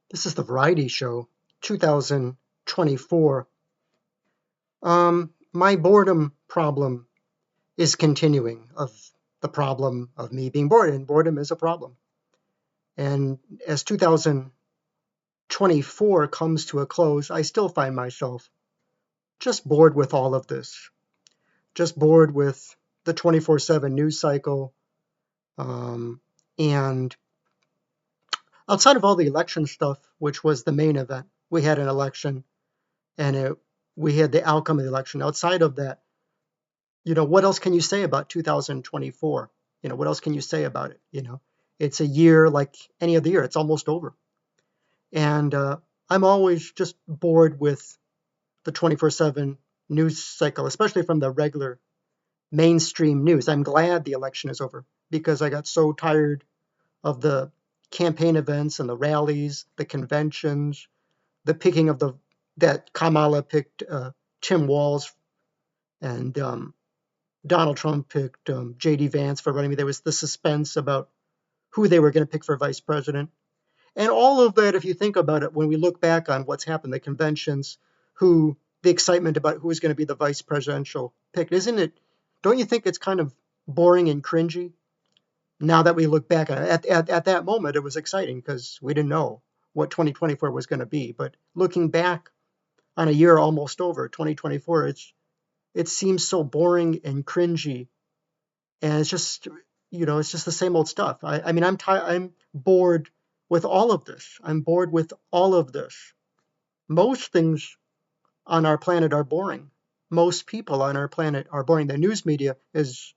This is the Variety Show, 2024. My boredom problem is continuing of the problem of me being bored, and boredom is a problem. And as 2024 comes to a close, I still find myself just bored with all of this, just bored with the 24/7 news cycle. And outside of all the election stuff, which was the main event, we had an election and we had the outcome of the election. Outside of that, what else can you say about 2024? What else can you say about it? It's a year like any other year. It's almost over. And I'm always just bored with the 24/7 news cycle, especially from the regular mainstream news. I'm glad the election is over because I got so tired of the campaign events and the rallies, the conventions, the picking of that Kamala picked Tim Walz and Donald Trump picked J.D. Vance for running. There was the suspense about who they were going to pick for vice president. And all of that, if you think about it, when we look back on what's happened, the conventions, the excitement about who is going to be the vice presidential pick, don't you think it's kind of boring and cringy? Now that we look back on it, at that moment, it was exciting because we didn't know what 2024 was going to be. But looking back on a year almost over, 2024, it seems so boring and cringy, and it's just the same old stuff. I mean, I'm bored with all of this. I'm bored with all of this. Most things on our planet are boring. Most people on our planet are boring. The news media is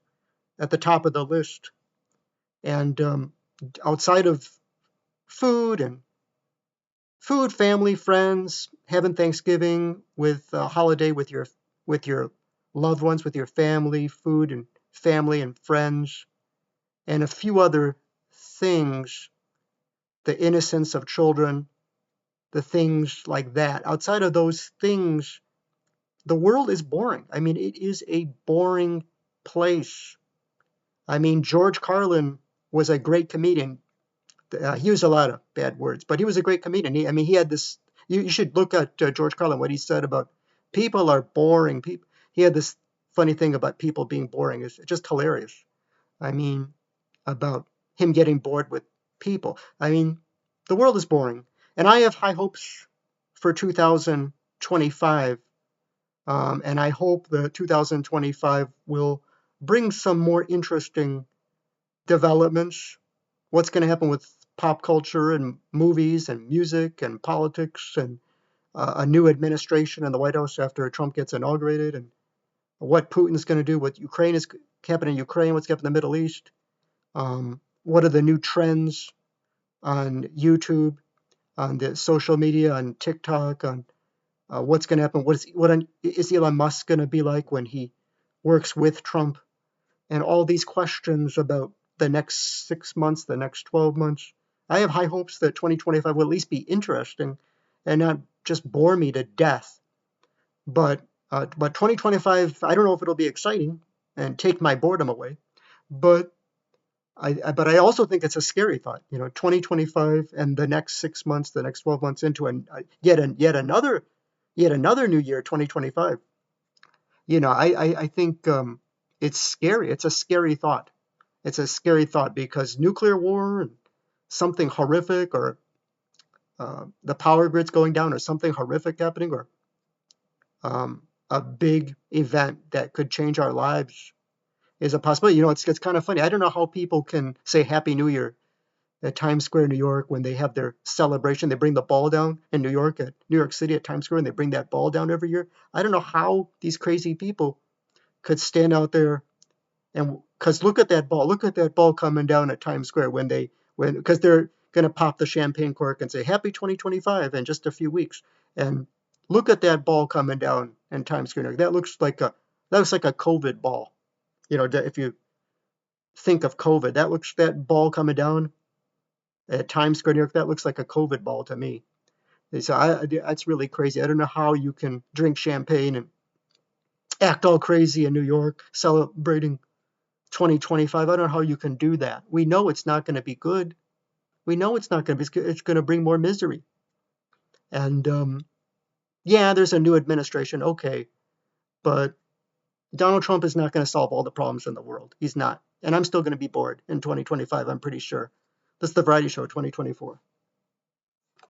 at the top of the list, and outside of food and family, friends, having Thanksgiving with a holiday with your loved ones, with your family, food and family and friends, and a few other things, the innocence of children, the things like that. Outside of those things, the world is boring. I mean, it is a boring place. I mean, George Carlin was a great comedian. He used a lot of bad words, but he was a great comedian. He had this. You should look at George Carlin, what he said about people are boring. He had this funny thing about people being boring. It's just hilarious. I mean, about him getting bored with people. I mean, the world is boring, and I have high hopes for 2025. And I hope that 2025 will bring some more interesting developments. What's going to happen with pop culture and movies and music and politics and a new administration in the White House after Trump gets inaugurated, and what Putin's going to do, what Ukraine is happening in Ukraine, what's happening in the Middle East. What are the new trends on YouTube, on the social media, on TikTok, on what's going to happen? Is Elon Musk going to be like when he works with Trump? And all these questions about the next 6 months, the next 12 months. I have high hopes that 2025 will at least be interesting and not just bore me to death. But 2025, I don't know if it'll be exciting and take my boredom away. But I also think it's a scary thought. 2025 and the next 6 months, the next 12 months into yet another new year, 2025. I think it's scary. It's a scary thought. It's a scary thought because nuclear war and something horrific, or the power grids going down, or something horrific happening, or a big event that could change our lives is a possibility. It's kind of funny. I don't know how people can say Happy New Year at Times Square, New York, when they have their celebration. They bring the ball down in New York City at Times Square, and they bring that ball down every year. I don't know how these crazy people could stand out there because look at that ball coming down at Times Square because they're going to pop the champagne cork and say Happy 2025 in just a few weeks. And look at that ball coming down in Times Square. That looks like a COVID ball. If you think of COVID, that ball coming down at Times Square, New York, that looks like a COVID ball to me. So that's really crazy. I don't know how you can drink champagne and act all crazy in New York celebrating 2025. I don't know how you can do that. We know it's not going to be good. We know it's not going to be. It's going to bring more misery. And yeah, there's a new administration, okay, but Donald Trump is not going to solve all the problems in the world. He's not. And I'm still going to be bored in 2025, I'm pretty sure. This is The Variety Show 2024.